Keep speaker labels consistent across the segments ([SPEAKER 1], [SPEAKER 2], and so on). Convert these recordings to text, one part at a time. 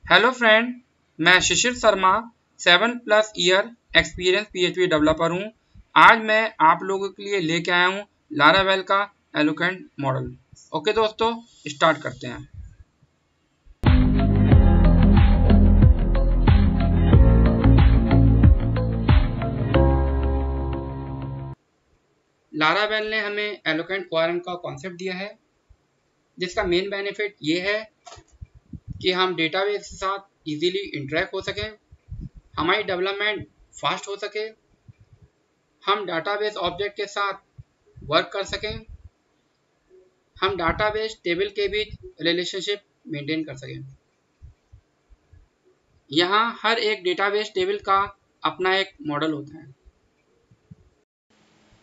[SPEAKER 1] Hello friend, मैं Shishir Sharma 7+ year experience PHP developer हूं। आज मैं आप लोगों के लिए लेके आया हूं लारावेल का एलोक्वेंट मॉडल। ओके दोस्तों, स्टार्ट करते हैं। लारावेल ने हमें एलोक्वेंट ORM का कॉन्सेप्ट दिया है, जिसका मेन बेनिफिट ये है कि हम डेटाबेस के साथ इजीली इंटरेक्ट हो सकें, हमारी डेवलपमेंट फास्ट हो सके, हम डाटाबेस ऑब्जेक्ट के साथ वर्क कर सकें, हम डाटाबेस टेबल के बीच रिलेशनशिप मेंटेन कर सकें। यहाँ हर एक डेटाबेस टेबल का अपना एक मॉडल होता है।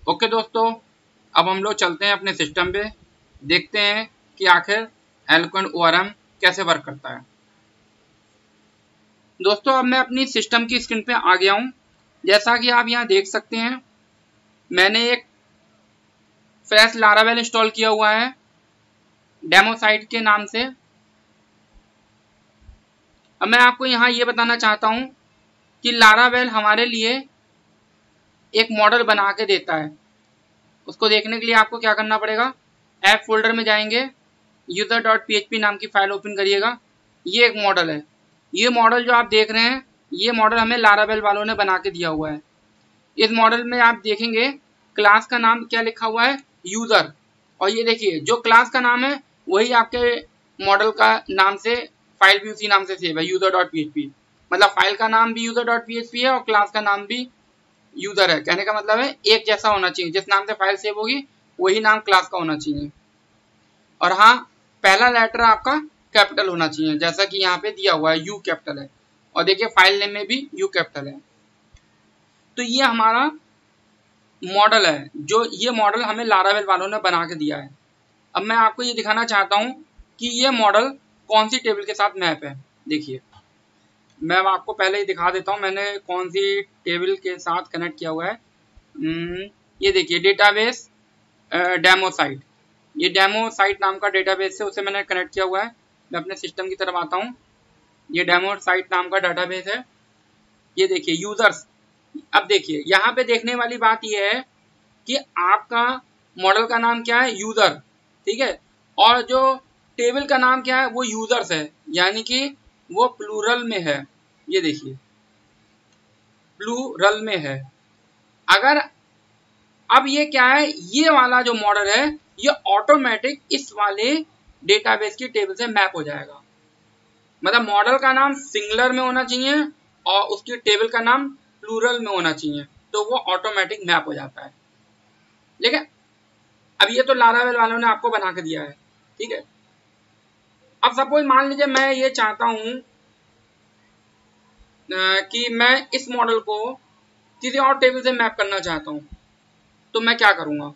[SPEAKER 1] ओके दोस्तों, अब हम लोग चलते हैं अपने सिस्टम पे, देखते हैं कि आखिर एलोक्वेंट ORM कैसे वर्क करता है। दोस्तों, अब मैं अपनी सिस्टम की स्क्रीन पे आ गया हूँ। जैसा कि आप यहाँ देख सकते हैं, मैंने एक फ्रेश लारावेल इंस्टॉल किया हुआ है डेमो साइट के नाम से। अब मैं आपको यहाँ ये बताना चाहता हूँ कि लारावेल हमारे लिए एक मॉडल बना के देता है। उसको देखने के लिए आपको क्या करना पड़ेगा, ऐप फोल्डर में जाएंगे, user.php नाम की फाइल ओपन करिएगा। ये एक मॉडल है। ये मॉडल जो आप देख रहे हैं, ये मॉडल हमें लारावेल वालों ने बना के दिया हुआ है। इस मॉडल में आप देखेंगे क्लास का नाम क्या लिखा हुआ है, यूजर। और ये देखिए, जो क्लास का नाम है वही आपके मॉडल का नाम से, फाइल भी उसी नाम से सेव है, user.php। मतलब फाइल का नाम भी user.php है और क्लास का नाम भी यूजर है। कहने का मतलब है एक जैसा होना चाहिए, जिस नाम से फाइल सेव होगी वही नाम क्लास का होना चाहिए। और हाँ, पहला लेटर आपका कैपिटल होना चाहिए, जैसा कि यहाँ पे दिया हुआ है, यू कैपिटल है। और देखिए फाइल नेम में भी यू कैपिटल है। तो ये हमारा मॉडल है, जो ये मॉडल हमें लारावेल वालों ने बना के दिया है। अब मैं आपको ये दिखाना चाहता हूँ कि ये मॉडल कौन सी टेबल के साथ मैप है। देखिए, मैं आपको पहले ही दिखा देता हूँ मैंने कौन सी टेबल के साथ कनेक्ट किया हुआ है। ये देखिए, डेटाबेस डेमो साइट, ये डेमो साइट नाम का डेटाबेस है, उसे मैंने कनेक्ट किया हुआ है। मैं अपने सिस्टम की तरफ आता हूँ। ये डेमो साइट नाम का डेटाबेस है। ये देखिए यूजर्स। अब देखिए, यहाँ पे देखने वाली बात यह है कि आपका मॉडल का नाम क्या है, यूजर, ठीक है। और जो टेबल का नाम क्या है, वो यूजर्स है, यानी कि वो प्लूरल में है। ये देखिए, प्लूरल में है। अगर अब ये क्या है, ये वाला जो मॉडल है, ये ऑटोमेटिक इस वाले डेटाबेस की टेबल से मैप हो जाएगा। मतलब मॉडल का नाम सिंगुलर में होना चाहिए और उसकी टेबल का नाम प्लूरल में होना चाहिए, तो वो ऑटोमेटिक मैप हो जाता है। लेकिन अब ये तो लारावेल वालों ने आपको बना के दिया है, ठीक है। अब सपोज मान लीजिए मैं ये चाहता हूं कि मैं इस मॉडल को किसी और टेबल से मैप करना चाहता हूं, तो मैं क्या करूंगा।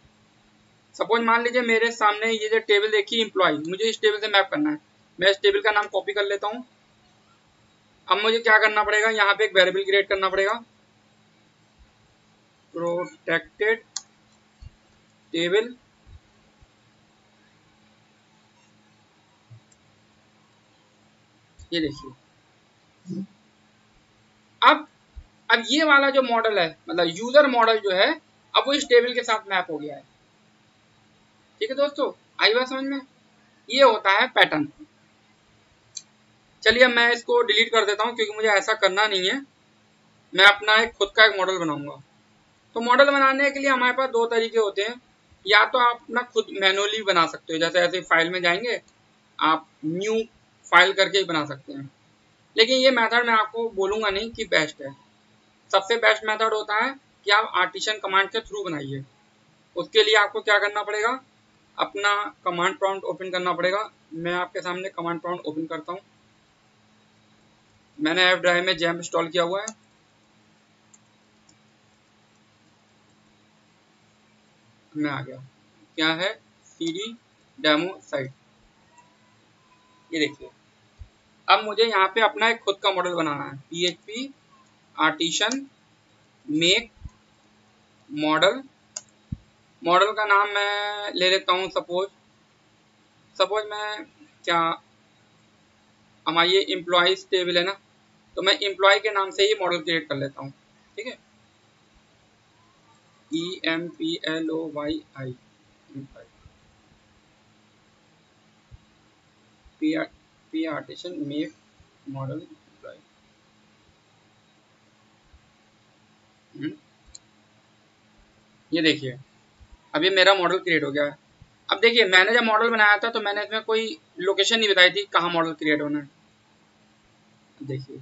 [SPEAKER 1] सपोज मान लीजिए मेरे सामने ये जो टेबल देखिए, एम्प्लॉय, मुझे इस टेबल से मैप करना है। मैं इस टेबल का नाम कॉपी कर लेता हूं। अब मुझे क्या करना पड़ेगा, यहाँ पे एक वेरिएबल क्रिएट करना पड़ेगा, प्रोटेक्टेड टेबल। ये देखिए, अब ये वाला जो मॉडल है, मतलब यूजर मॉडल जो है, अब वो इस टेबल के साथ मैप हो गया है। ठीक है दोस्तों, आई बात समझ में। ये होता है पैटर्न। चलिए मैं इसको डिलीट कर देता हूँ, क्योंकि मुझे ऐसा करना नहीं है। मैं अपना एक खुद का एक मॉडल बनाऊंगा। तो मॉडल बनाने के लिए हमारे पास दो तरीके होते हैं। या तो आप अपना खुद मैनुअली बना सकते हो, जैसे ऐसे फाइल में जाएंगे आप न्यू फाइल करके ही बना सकते हैं। लेकिन ये मेथड मैं आपको बोलूंगा नहीं कि बेस्ट है। सबसे बेस्ट मेथड होता है कि आप आर्टिशन कमांड के थ्रू बनाइए। उसके लिए आपको क्या करना पड़ेगा, अपना कमांड प्रॉम्प्ट ओपन करना पड़ेगा। मैं आपके सामने कमांड प्रॉम्प्ट ओपन करता हूँ। मैंने एफ ड्राइव में जैम्प इंस्टॉल किया हुआ है। मैं आ गया, क्या है, cd डेमो साइट। ये देखिए, अब मुझे यहाँ पे अपना एक खुद का मॉडल बनाना है। php artisan make model. Model का नाम मैं ले लेता हूँ, सपोज मैं क्या हमारा ये एम्प्लॉयज टेबल है ना, तो मैं एम्प्लॉय के नाम से ही मॉडल क्रिएट कर लेता हूँ। ठीक है, EMPLOYI P आर्टिशन मेक मॉडल एम्प्लॉय। ये देखिए अब ये मेरा मॉडल क्रिएट हो गया है। अब देखिए मैंने जब मॉडल बनाया था तो मैंने इसमें कोई लोकेशन नहीं बताई थी कहाँ मॉडल क्रिएट होना है। देखिए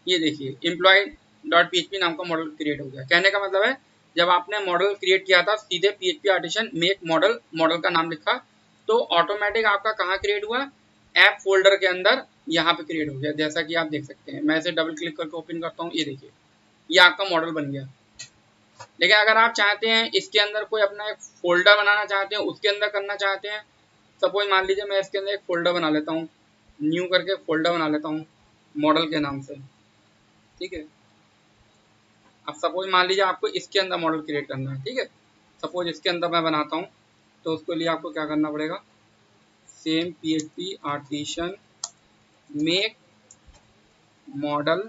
[SPEAKER 1] ये देखिए employee.php नाम का मॉडल क्रिएट हो गया। कहने का मतलब है जब आपने मॉडल क्रिएट किया था सीधे PHP artisan make model, model का नाम लिखा, तो ऑटोमेटिक आपका कहाँ क्रिएट हुआ, ऐप फोल्डर के अंदर यहाँ पे क्रिएट हो गया। जैसा कि आप देख सकते हैं, मैं इसे डबल क्लिक करके ओपन करता हूँ, ये देखिए ये आपका मॉडल बन गया। लेकिन अगर आप चाहते हैं इसके अंदर कोई अपना एक फोल्डर बनाना चाहते हैं, उसके अंदर करना चाहते हैं, सपोज मान लीजिए मैं इसके अंदर एक फोल्डर बना लेता हूँ, न्यू करके फोल्डर बना लेता हूँ मॉडल के नाम से। ठीक है, अब सपोज मान लीजिए आपको इसके अंदर मॉडल क्रिएट करना है। ठीक है, सपोज इसके अंदर मैं बनाता हूँ, तो उसके लिए आपको क्या करना पड़ेगा, same PHP artisan make model.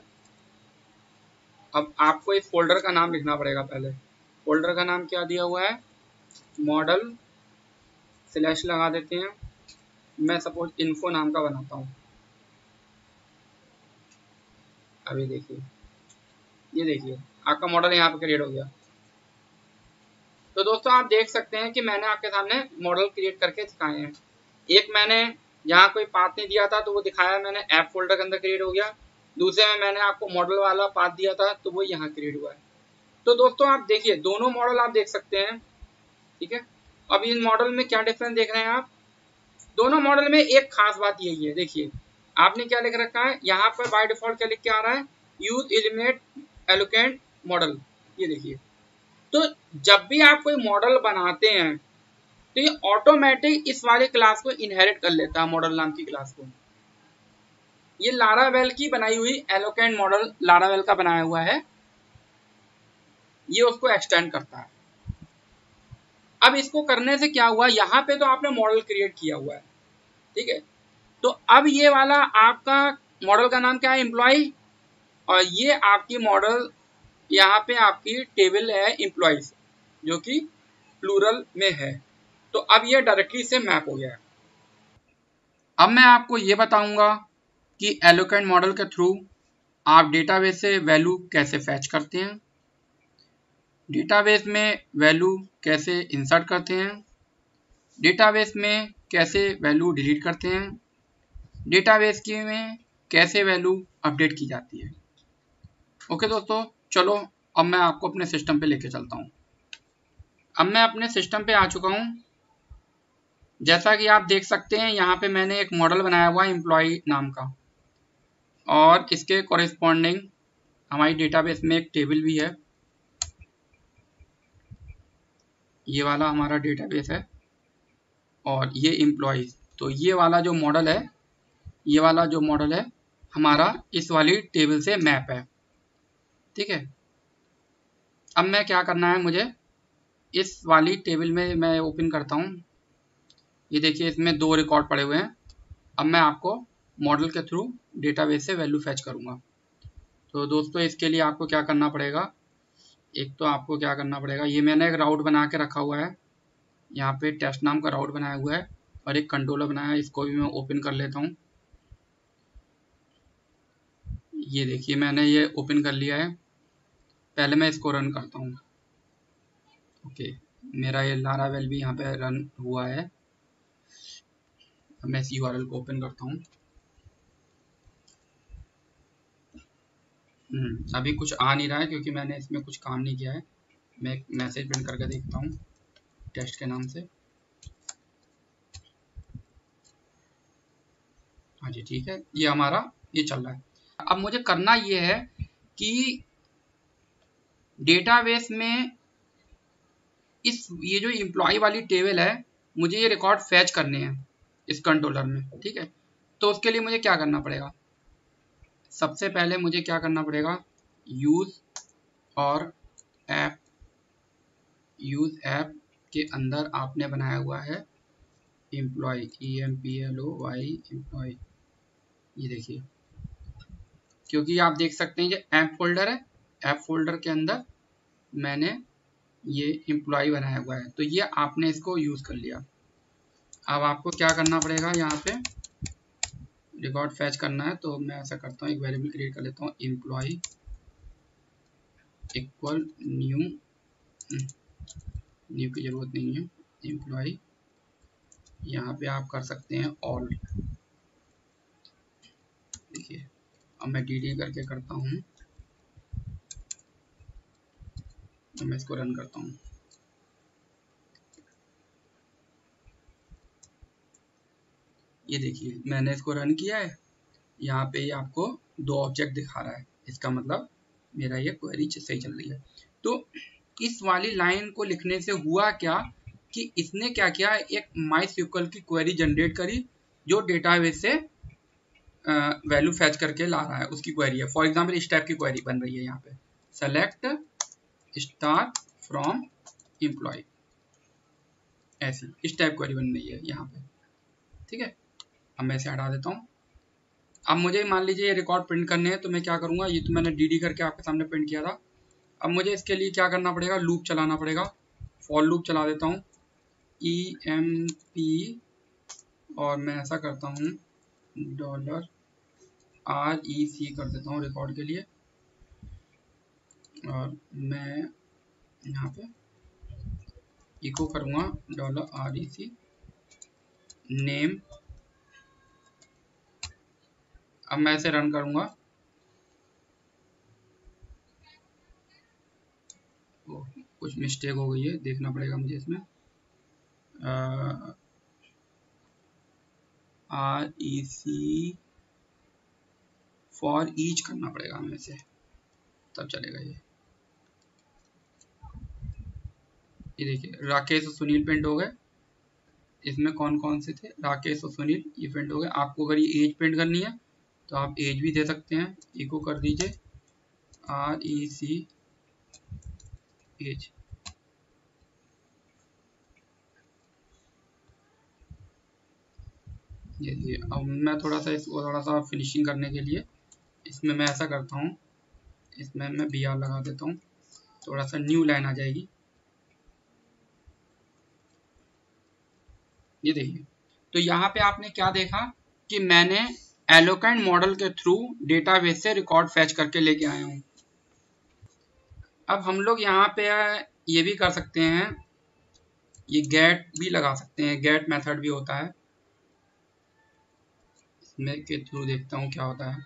[SPEAKER 1] अब आपको इस फोल्डर का नाम लिखना पड़ेगा। पहले फोल्डर का नाम क्या दिया हुआ है, मॉडल स्लैश लगा देते हैं। मैं सपोज इन्फो नाम का बनाता हूँ। अभी देखिए ये देखिए आपका मॉडल यहाँ पे क्रिएट हो गया। तो दोस्तों आप देख सकते हैं कि मैंने आपके सामने मॉडल क्रिएट करके दिखाए हैं। एक मैंने यहाँ कोई पाथ नहीं दिया था तो वो दिखाया मैंने, ऐप फोल्डर के अंदर क्रिएट हो गया। दूसरे में मैंने आपको मॉडल वाला पाथ दिया था तो वो यहाँ क्रिएट हुआ है। तो दोस्तों आप देखिए दोनों मॉडल आप देख सकते हैं। ठीक है, अब इन मॉडल में क्या डिफरेंस देख रहे हैं आप, दोनों मॉडल में एक खास बात यही है। देखिए आपने क्या लिख रखा है यहाँ पर, बाय डिफॉल्ट क्या लिख के आ रहा है, यूज एलिमिनेट एलोकेंट मॉडल। ये देखिए, तो जब भी आप कोई मॉडल बनाते हैं तो ये ऑटोमेटिक इस वाले क्लास को इनहेरिट कर लेता है, मॉडल नाम की क्लास को। ये लारावेल की बनाई हुई एलोकेंट मॉडल लारावेल का बनाया हुआ है, ये उसको एक्सटेंड करता है। अब इसको करने से क्या हुआ, यहाँ पे तो आपने मॉडल क्रिएट किया हुआ है। ठीक है, तो अब ये वाला आपका मॉडल का नाम क्या है, एम्प्लॉय, और ये आपकी मॉडल यहाँ पे आपकी टेबल है एम्प्लॉयज, जो कि प्लूरल में है। तो अब ये डायरेक्टली से मैप हो गया है। अब मैं आपको ये बताऊंगा कि एलोकेंट मॉडल के थ्रू आप डेटाबेस से वैल्यू कैसे फैच करते हैं, डेटाबेस में वैल्यू कैसे इंसर्ट करते हैं, डेटाबेस में कैसे वैल्यू डिलीट करते हैं, डेटाबेस की में कैसे वैल्यू अपडेट की जाती है। ओके दोस्तों, चलो अब मैं आपको अपने सिस्टम पे लेके चलता हूँ। अब मैं अपने सिस्टम पे आ चुका हूँ। जैसा कि आप देख सकते हैं यहाँ पे मैंने एक मॉडल बनाया हुआ है एम्प्लॉय नाम का, और इसके कॉरेस्पॉन्डिंग हमारी डेटाबेस में एक टेबल भी है। ये वाला हमारा डेटाबेस है और ये एम्प्लॉयज। तो ये वाला जो मॉडल है, ये वाला जो मॉडल है हमारा इस वाली टेबल से मैप है। ठीक है, अब मैं क्या करना है, मुझे इस वाली टेबल में मैं ओपन करता हूँ। ये देखिए इसमें 2 रिकॉर्ड पड़े हुए हैं। अब मैं आपको मॉडल के थ्रू डेटाबेस से वैल्यू फैच करूँगा। तो दोस्तों इसके लिए आपको क्या करना पड़ेगा, एक तो आपको क्या करना पड़ेगा, ये मैंने एक राउट बना के रखा हुआ है, यहाँ पे टेस्ट नाम का राउट बनाया हुआ है और एक कंट्रोलर बनाया है, इसको भी मैं ओपन कर लेता हूँ। ये देखिए मैंने ये ओपन कर लिया है। पहले मैं इसको रन करता हूँ। ओके, मेरा ये लारावेल भी यहाँ पे रन हुआ है। अब मैं इस URL को ओपन करता हूँ। अभी कुछ आ नहीं रहा है क्योंकि मैंने इसमें कुछ काम नहीं किया है। मैं एक मैसेज प्रिंट करके देखता हूँ टेस्ट के नाम से। हाँ जी ठीक है, ये हमारा ये चल रहा है। अब मुझे करना ये है कि डेटाबेस में ये जो एम्प्लॉय वाली टेबल है, मुझे ये रिकॉर्ड फैच करने हैं इस कंट्रोलर में। ठीक है, तो उसके लिए मुझे क्या करना पड़ेगा, सबसे पहले मुझे क्या करना पड़ेगा, यूज ऐप के अंदर आपने बनाया हुआ है एम्प्लॉय, EMPLOY एम्प्लॉय। ये देखिए, क्योंकि आप देख सकते हैं ये ऐप फोल्डर है, ऐप फोल्डर के अंदर मैंने ये एम्प्लॉय बनाया हुआ है, तो ये आपने इसको यूज कर लिया। अब आपको क्या करना पड़ेगा, यहाँ पे रिकॉर्ड फैच करना है, तो मैं ऐसा करता हूँ, एक वेरिएबल क्रिएट कर लेता हूँ, एम्प्लॉय इक्वल न्यू की जरूरत नहीं है, एम्प्लॉय यहाँ पे आप कर सकते हैं ऑल। देखिए अब मैं dd करके करता हूँ, मैं इसको रन करता हूँ। ये देखिए मैंने इसको रन किया है, यहाँ पे ये आपको 2 ऑब्जेक्ट दिखा रहा है, इसका मतलब मेरा ये क्वेरी सही चल रही है। तो इस वाली लाइन को लिखने से हुआ क्या कि इसने क्या किया, एक माइस्क्ल की क्वेरी जनरेट करी जो डेटाबेस से वैल्यू फैच करके ला रहा है, उसकी क्वेरी है। फॉर एग्जांपल इस टाइप की क्वेरी बन रही है, यहाँ पे सेलेक्ट स्टार फ्रॉम एम्प्लॉय, ऐसी इस टाइप क्वेरी बन रही है यहाँ पे, ठीक है। अब मैं इसे हटा देता हूँ। अब मुझे मान लीजिए ये रिकॉर्ड प्रिंट करने हैं, तो मैं क्या करूँगा, ये तो मैंने dd करके आपके सामने प्रिंट किया था। अब मुझे इसके लिए क्या करना पड़ेगा, लूप चलाना पड़ेगा। फॉर लूप चला देता हूँ, emp, और मैं ऐसा करता हूँ $rec कर देता हूँ रिकॉर्ड के लिए, और मैं यहाँ पे इको करूँगा $rec नेम। अब मैं इसे रन करूँगा, कुछ मिस्टेक हो गई है, देखना पड़ेगा मुझे इसमें। REC फॉर ईच करना पड़ेगा हमें इसे, तब चलेगा ये। देखिए राकेश और सुनील प्रिंट हो गए, इसमें कौन कौन से थे, राकेश और सुनील, ये प्रिंट हो गए। आपको अगर ये एज प्रिंट करनी है तो आप एज भी दे सकते हैं, इको कर दीजिए REC एज। ये अब मैं थोड़ा सा फिनिशिंग करने के लिए इसमें मैं ऐसा करता हूँ, इसमें मैं BR लगा देता हूँ, थोड़ा सा न्यू लाइन आ जाएगी। ये देखिए, तो यहाँ पे आपने क्या देखा कि मैंने एलोकेंट मॉडल के थ्रू डेटाबेस से रिकॉर्ड फैच करके लेके आया हूँ। अब हम लोग यहाँ पे ये भी कर सकते हैं, ये गेट भी लगा सकते हैं, गेट मेथड भी होता है, इसमें के थ्रू देखता हूँ क्या होता है।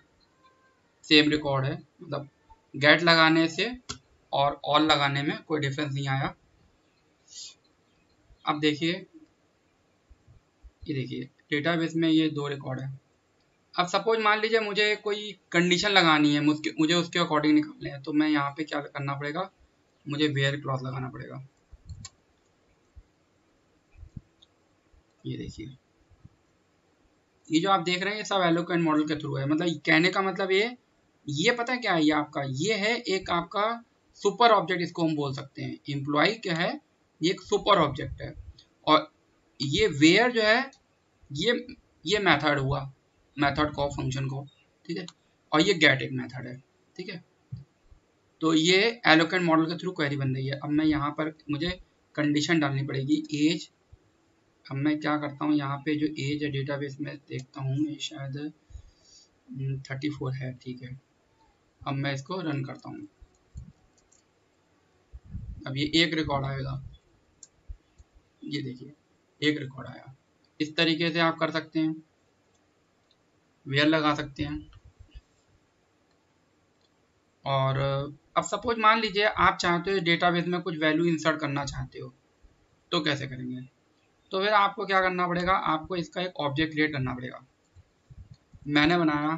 [SPEAKER 1] सेम रिकॉर्ड है, मतलब गेट लगाने से और ऑल लगाने में कोई डिफरेंस नहीं आया। अब देखिए, ये देखिए डेटाबेस में ये 2 रिकॉर्ड है। अब सपोज मान लीजिए मुझे कोई कंडीशन लगानी है, मुझे उसके अकॉर्डिंग निकालने हैं, तो मैं यहाँ पे क्या करना पड़ेगा, मुझे वेयर क्लॉज लगाना पड़ेगा। ये देखिए, ये जो आप देख रहे हैं ये सब एलोकेंट मॉडल के थ्रू है। मतलब कहने का मतलब ये पता है क्या है, ये आपका ये है एक आपका सुपर ऑब्जेक्ट, इसको हम बोल सकते हैं। एम्प्लॉय क्या है, ये एक सुपर ऑब्जेक्ट है, और ये वेयर जो है ये मेथड हुआ, मेथड को, फंक्शन को, ठीक है, और ये गेट एक मेथड है, ठीक है। तो ये एलोकेंट मॉडल के थ्रू क्वेरी बन रही है। अब मैं यहाँ पर मुझे कंडीशन डालनी पड़ेगी, एज। अब मैं क्या करता हूँ, यहाँ पे जो एज है डेटाबेस में देखता हूँ, ये शायद 34 है, ठीक है। अब मैं इसको रन करता हूँ, अब ये एक रिकॉर्ड आएगा, ये देखिए एक रिकॉर्ड आया। इस तरीके से आप कर सकते हैं, वेयर लगा सकते हैं। और अब सपोज मान लीजिए आप चाहते हो डेटाबेस में कुछ वैल्यू इंसर्ट करना चाहते हो, तो कैसे करेंगे, तो फिर आपको क्या करना पड़ेगा, आपको इसका एक ऑब्जेक्ट क्रिएट करना पड़ेगा। मैंने बनाया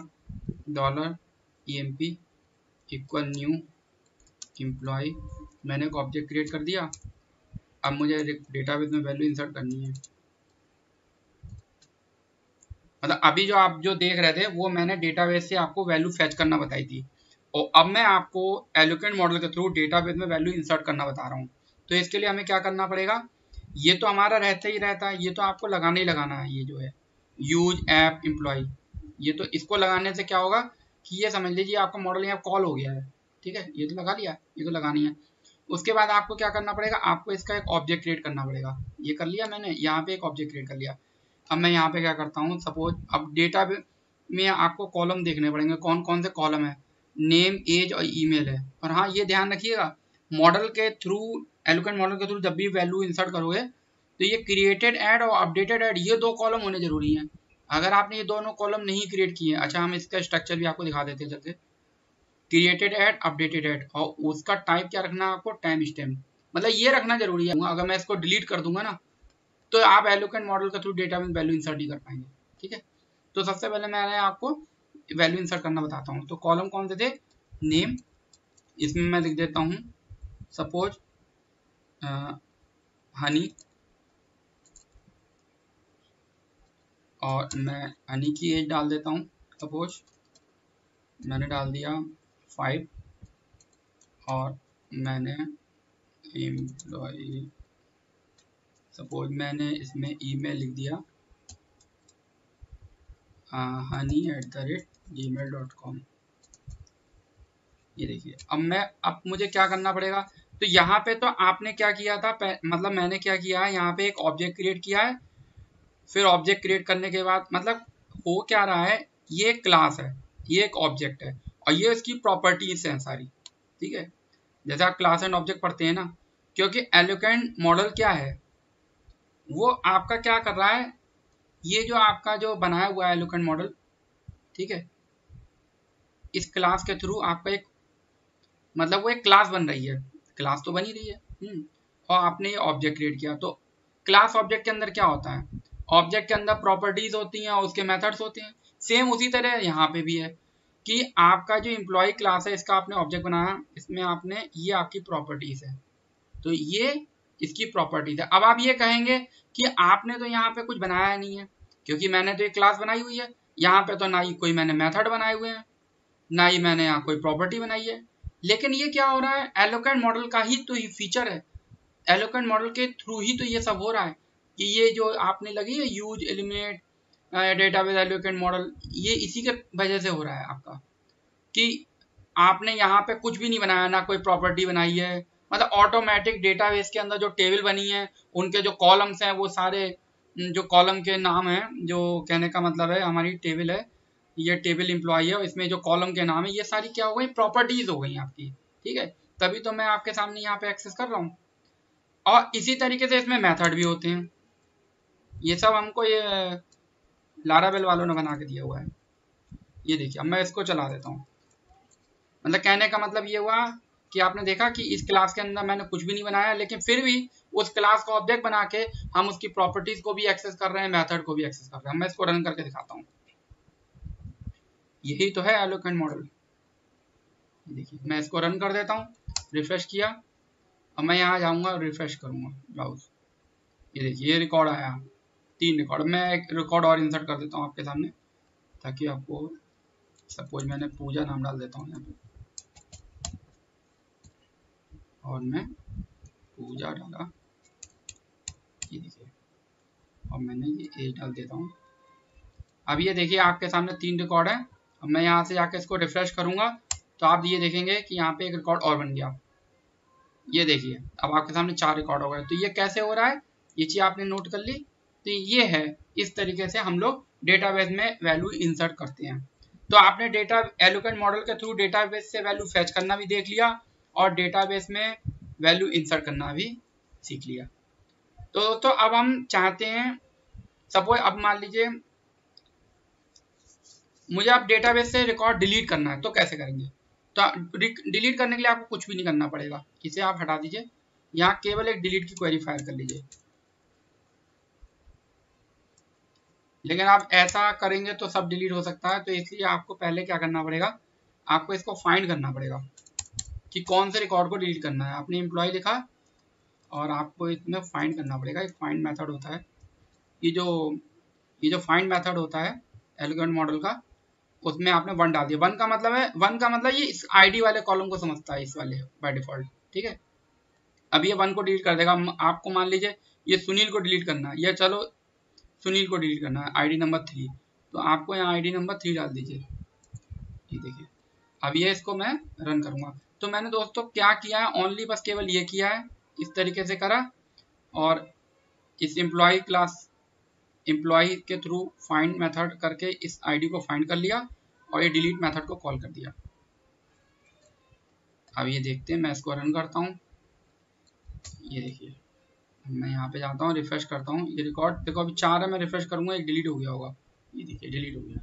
[SPEAKER 1] $emp इक्वल न्यू एम्प्लॉय, मैंने एक ऑब्जेक्ट क्रिएट कर दिया। अब मुझे डेटाबेस में वैल्यू इंसर्ट करनी है, मतलब अभी जो आप जो देख रहे थे वो मैंने डेटाबेस से आपको वैल्यू फैच करना बताई थी, और अब मैं आपको एलोकेंट मॉडल के थ्रू डेटाबेस में वैल्यू इंसर्ट करना बता रहा हूँ। तो इसके लिए हमें क्या करना पड़ेगा, ये तो हमारा रहता ही रहता है, ये तो आपको लगाना ही लगाना है, ये जो है यूज ऐप एम्प्लॉय, ये तो इसको लगाने से क्या होगा कि ये समझ लीजिए आपका मॉडल यहाँ कॉल हो गया है, ठीक है, ये तो लगा लिया, ये तो लगानी है। उसके बाद आपको क्या करना पड़ेगा, आपको इसका एक ऑब्जेक्ट क्रिएट करना पड़ेगा। ये कर लिया मैंने, यहाँ पे एक ऑब्जेक्ट क्रिएट कर लिया। अब मैं यहाँ पे क्या करता हूँ, सपोज अब डेटा में आपको कॉलम देखने पड़ेंगे, कौन कौन से कॉलम है, नेम, एज और ईमेल है। और हाँ ये ध्यान रखिएगा, मॉडल के थ्रू, एलोकेंट मॉडल के थ्रू जब भी वैल्यू इंसर्ट करोगे तो ये क्रिएटेड ऐड और अपडेटेड ऐड ये 2 कॉलम होने जरूरी हैं। अगर आपने ये दोनों कॉलम नहीं क्रिएट किए, अच्छा हम इसका स्ट्रक्चर भी आपको दिखा देते हैं जल्दी। क्रिएटेड ऐड, अपडेटेड ऐड, और उसका टाइप क्या रखना है आपको, टाइम स्टैम्प, मतलब ये रखना जरूरी है। अगर मैं इसको डिलीट कर दूंगा ना तो आप एलोकेंट मॉडल के थ्रू डेटा में वैल्यू इंसर्ट नहीं कर पाएंगे, ठीक है। तो सबसे पहले मैंने आपको वैल्यू इंसर्ट करना बताता हूँ। तो कॉलम कौन से थे, नेम, इसमें मैं लिख देता हूँ सपोज हनी, और मैं हनी की एज डाल देता हूँ, सपोज मैंने डाल दिया 5, और मैंने एम्प्लॉय, सपोज मैंने इसमें ईमेल लिख दिया honey@gmail.com। ये देखिए अब मुझे क्या करना पड़ेगा, तो यहाँ पे तो आपने क्या किया था, मतलब मैंने क्या किया है, यहाँ पे एक ऑब्जेक्ट क्रिएट किया है। फिर ऑब्जेक्ट क्रिएट करने के बाद मतलब हो क्या रहा है, ये एक क्लास है, ये एक ऑब्जेक्ट है, और ये इसकी प्रॉपर्टीज हैं सारी, ठीक है। जैसे आप क्लास एंड ऑब्जेक्ट पढ़ते हैं ना, क्योंकि एलोकेंट मॉडल क्या है, वो आपका क्या कर रहा है, ये जो आपका जो बनाया हुआ है एलोकेंट मॉडल, ठीक है, इस क्लास के थ्रू आपका एक मतलब वो एक क्लास बन रही है, क्लास तो बनी रही है, और आपने ये ऑब्जेक्ट क्रिएट किया। तो क्लास ऑब्जेक्ट के अंदर क्या होता है, ऑब्जेक्ट के अंदर प्रॉपर्टीज होती हैं और उसके मेथड्स होते हैं। सेम उसी तरह यहाँ पे भी है कि आपका जो एम्प्लॉय क्लास है, इसका आपने ऑब्जेक्ट बनाया, इसमें आपने ये आपकी प्रॉपर्टीज है, तो ये इसकी प्रॉपर्टीज है। अब आप ये कहेंगे कि आपने तो यहाँ पे कुछ बनाया नहीं है, क्योंकि मैंने तो एक क्लास बनाई हुई है, यहाँ पे तो ना ही कोई मैंने मेथड बनाए हुए हैं, ना ही मैंने यहाँ कोई प्रॉपर्टी बनाई है। लेकिन ये क्या हो रहा है, एलोकेंट मॉडल का ही तो ये फीचर है, एलोकेंट मॉडल के थ्रू ही तो ये सब हो रहा है कि ये जो आपने लगी है use eliminate database eloquent model, ये इसी के वजह से हो रहा है आपका, कि आपने यहाँ पे कुछ भी नहीं बनाया, ना कोई प्रॉपर्टी बनाई है, मतलब ऑटोमेटिक डेटाबेस के अंदर जो टेबल बनी है, उनके जो कॉलम्स हैं वो सारे जो कॉलम के नाम हैं, जो कहने का मतलब है हमारी टेबल है, ये टेबल एम्प्लॉय है, इसमें जो कॉलम के नाम है ये सारी क्या हो गई, प्रॉपर्टीज हो गई आपकी, ठीक है। तभी तो मैं आपके सामने यहाँ पे एक्सेस कर रहा हूँ। और इसी तरीके से इसमें मेथड भी होते हैं, ये सब हमको ये लारावेल वालों ने बना के दिया हुआ है। ये देखिए अब मैं इसको चला देता हूँ, मतलब कहने का मतलब ये हुआ कि आपने देखा कि इस क्लास के अंदर मैंने कुछ भी नहीं बनाया, लेकिन फिर भी उस क्लास को ऑब्जेक्ट बना के हम उसकी प्रॉपर्टीज को भी एक्सेस कर रहे हैं, मेथड को भी एक्सेस कर रहे हैं। मैं इसको रन करके दिखाता हूँ, यही तो है एलोकेंट मॉडल। देखिए मैं इसको रन कर देता हूँ, रिफ्रेश किया, अब मैं यहाँ जाऊँगा और रिफ्रेश करूँगा ब्राउज, ये देखिए ये रिकॉर्ड आया, 3 रिकॉर्ड। मैं एक रिकॉर्ड और इंसर्ट कर देता हूँ आपके सामने, ताकि आपको, सपोज मैंने पूजा नाम डाल देता हूँ यहाँ पे, और मैं पूजा डाला, ये देखिए, और मैंने ये एज डाल देता हूँ। अब ये देखिए आपके सामने 3 रिकॉर्ड है। अब मैं यहाँ से जाकर इसको रिफ्रेश करूँगा तो आप ये देखेंगे कि यहाँ पे एक रिकॉर्ड और बन गया, ये देखिए अब आपके सामने 4 रिकॉर्ड हो गए। तो ये कैसे हो रहा है, ये चीज़ आपने नोट कर ली। तो ये है, इस तरीके से हम लोग डेटाबेस में वैल्यू इंसर्ट करते हैं। तो आपने डेटा एलोकेंट मॉडल के थ्रू डेटाबेस से वैल्यू फेच करना भी देख लिया, और डेटाबेस में वैल्यू इंसर्ट करना भी सीख लिया। तो अब हम चाहते हैं, सपोज अब मान लीजिए मुझे अब डेटाबेस से रिकॉर्ड डिलीट करना है, तो कैसे करेंगे। तो डिलीट करने के लिए आपको कुछ भी नहीं करना पड़ेगा, इसे आप हटा दीजिए, यहाँ केवल एक डिलीट की क्वेरी फायर कर लीजिए। लेकिन आप ऐसा करेंगे तो सब डिलीट हो सकता है, तो इसलिए आपको पहले क्या करना पड़ेगा, आपको इसको फाइंड करना पड़ेगा कि कौन से रिकॉर्ड को डिलीट करना है। आपने एम्प्लॉय लिखा और आपको इसमें फाइंड करना पड़ेगा, एक फाइंड मेथड होता है, ये जो फाइंड मेथड होता है एलोकेंट मॉडल का, उसमें आपने 1 डाल दिया। 1 का मतलब है, 1 का मतलब ये इस आईडी वाले कॉलम को समझता है, इस वाले बाय डिफॉल्ट, ठीक है। अब ये 1 को डिलीट कर देगा। आपको मान लीजिए ये सुनील को डिलीट करना है, या चलो सुनील को डिलीट करना है, आईडी नंबर 3, तो आपको यहाँ आईडी नंबर 3 डाल दीजिए। ये देखिए अब ये इसको मैं रन करूँगा। तो मैंने दोस्तों क्या किया है, ओनली बस केवल ये किया है, इस तरीके से करा और इस एम्प्लॉय क्लास एम्प्लॉय के थ्रू फाइंड मेथड करके इस आईडी को फाइंड कर लिया और ये डिलीट मेथड को कॉल कर दिया। अब ये देखते हैं, मैं इसको रन करता हूँ। ये देखिए मैं यहाँ पे जाता हूँ, रिफ्रेश करता हूँ, ये रिकॉर्ड देखो अभी 4 है, मैं रिफ्रेश करूँगा एक डिलीट हो गया होगा। ये देखिए डिलीट हो गया।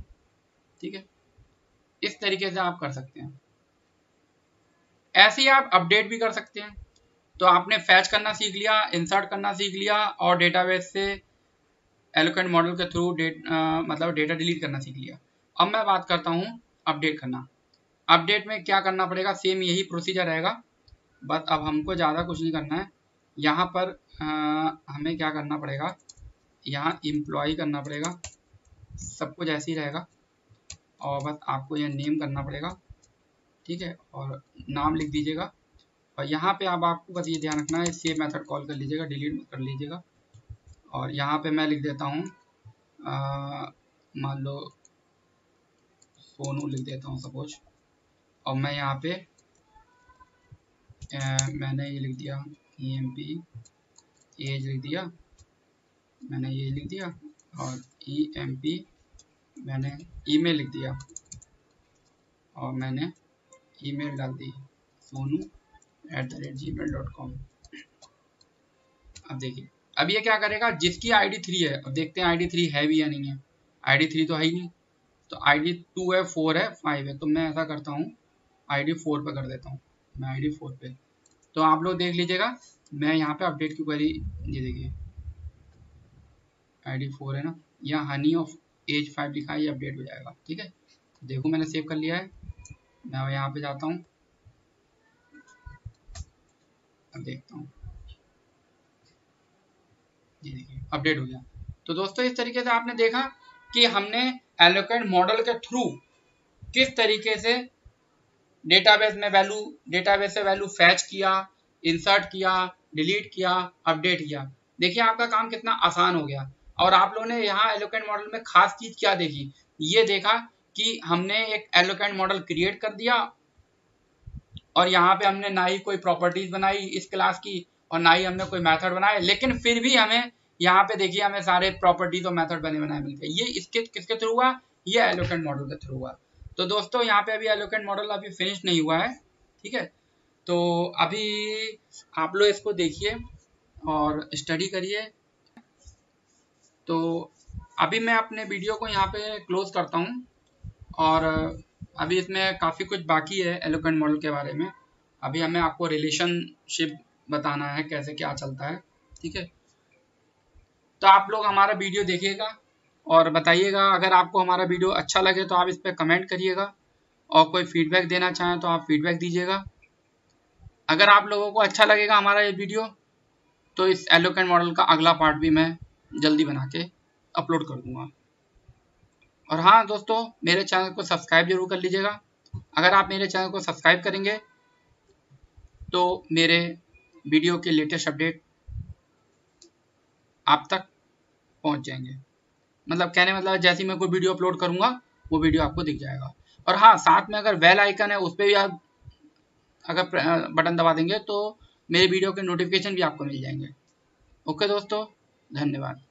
[SPEAKER 1] ठीक है, इस तरीके से आप कर सकते हैं। ऐसे ही आप अपडेट भी कर सकते हैं। तो आपने फैच करना सीख लिया, इंसर्ट करना सीख लिया और डेटाबेस से एलोकेंट मॉडल के थ्रू मतलब डेटा डिलीट करना सीख लिया। अब मैं बात करता हूँ अपडेट करना। अपडेट में क्या करना पड़ेगा, सेम यही प्रोसीजर रहेगा, बस अब हमको ज़्यादा कुछ नहीं करना है। यहाँ पर हमें क्या करना पड़ेगा, यहाँ एम्प्लॉय करना पड़ेगा, सब कुछ ऐसे ही रहेगा और बस आपको यह नेम करना पड़ेगा। ठीक है, और नाम लिख दीजिएगा और यहाँ पे अब आपको बस ये ध्यान रखना है, सेव मेथड कॉल कर लीजिएगा, डिलीट कर लीजिएगा। और यहाँ पे मैं लिख देता हूँ मान लो सोनू लिख देता हूँ सपोज, और मैं यहाँ पे मैंने ये लिख दिया EMP, एज लिख दिया, मैंने ये लिख दिया और EMP मैंने ईमेल लिख दिया और मैंने ईमेल डाल दी sonu@gmail.com। अब देखिए अब ये क्या करेगा, जिसकी ID 3 है, अब देखते हैं ID 3 है भी या नहीं है। ID 3 तो है ही नहीं, तो ID 2 है, 4 है, 5 है, तो मैं ऐसा करता हूँ ID 4 पे कर देता हूँ, मैं ID 4 पे। तो आप लोग देख लीजिएगा, मैं यहाँ पे अपडेट की क्वेरी, ये देखिए ID 4 है ना, यहाँ हनी ऑफ एज 5 लिखा है, ये अपडेट हो जाएगा। ठीक है, देखो मैंने सेव कर लिया है, मैं यहाँ पे जाता हूँ, अब देखता हूँ, ये देखिए अपडेट हो गया। तो दोस्तों इस तरीके से आपने देखा कि हमने एलोकेंट मॉडल के थ्रू किस तरीके से डेटाबेस से वैल्यू फैच किया, इंसर्ट किया, डिलीट किया, अपडेट किया। देखिए आपका काम कितना आसान हो गया। और आप लोगों ने यहाँ एलोकेंट मॉडल में खास चीज क्या देखी, ये देखा कि हमने एक एलोकेंट मॉडल क्रिएट कर दिया और यहाँ पे हमने ना ही कोई प्रॉपर्टीज बनाई इस क्लास की और ना ही हमने कोई मेथड बनाए, लेकिन फिर भी हमें यहाँ पे देखिए हमें सारे प्रॉपर्टीज और मेथड बने बनाए मिल गए। ये इसके किसके थ्रू हुआ, ये एलोकेंट मॉडल के थ्रू हुआ। तो दोस्तों यहाँ पे अभी एलोकेंट मॉडल अभी फिनिश नहीं हुआ है। ठीक है, तो अभी आप लोग इसको देखिए और स्टडी करिए। तो अभी मैं अपने वीडियो को यहाँ पे क्लोज करता हूँ और अभी इसमें काफ़ी कुछ बाकी है एलोकेंट मॉडल के बारे में। अभी हमें आपको रिलेशनशिप बताना है कैसे क्या चलता है। ठीक है, तो आप लोग हमारा वीडियो देखिएगा और बताइएगा, अगर आपको हमारा वीडियो अच्छा लगे तो आप इस पर कमेंट करिएगा और कोई फीडबैक देना चाहें तो आप फीडबैक दीजिएगा। अगर आप लोगों को अच्छा लगेगा हमारा ये वीडियो तो इस एलोकेंट मॉडल का अगला पार्ट भी मैं जल्दी बना के अपलोड कर दूंगा। और हाँ दोस्तों, मेरे चैनल को सब्सक्राइब जरूर कर लीजिएगा। अगर आप मेरे चैनल को सब्सक्राइब करेंगे तो मेरे वीडियो के लेटेस्ट अपडेट आप तक पहुंच जाएंगे। मतलब कहने मतलब जैसे ही मैं कोई वीडियो अपलोड करूंगा वो वीडियो आपको दिख जाएगा। और हाँ, साथ में अगर बेल आइकन है उस पर भी आप अगर बटन दबा देंगे तो मेरे वीडियो के नोटिफिकेशन भी आपको मिल जाएंगे। ओके दोस्तों, धन्यवाद।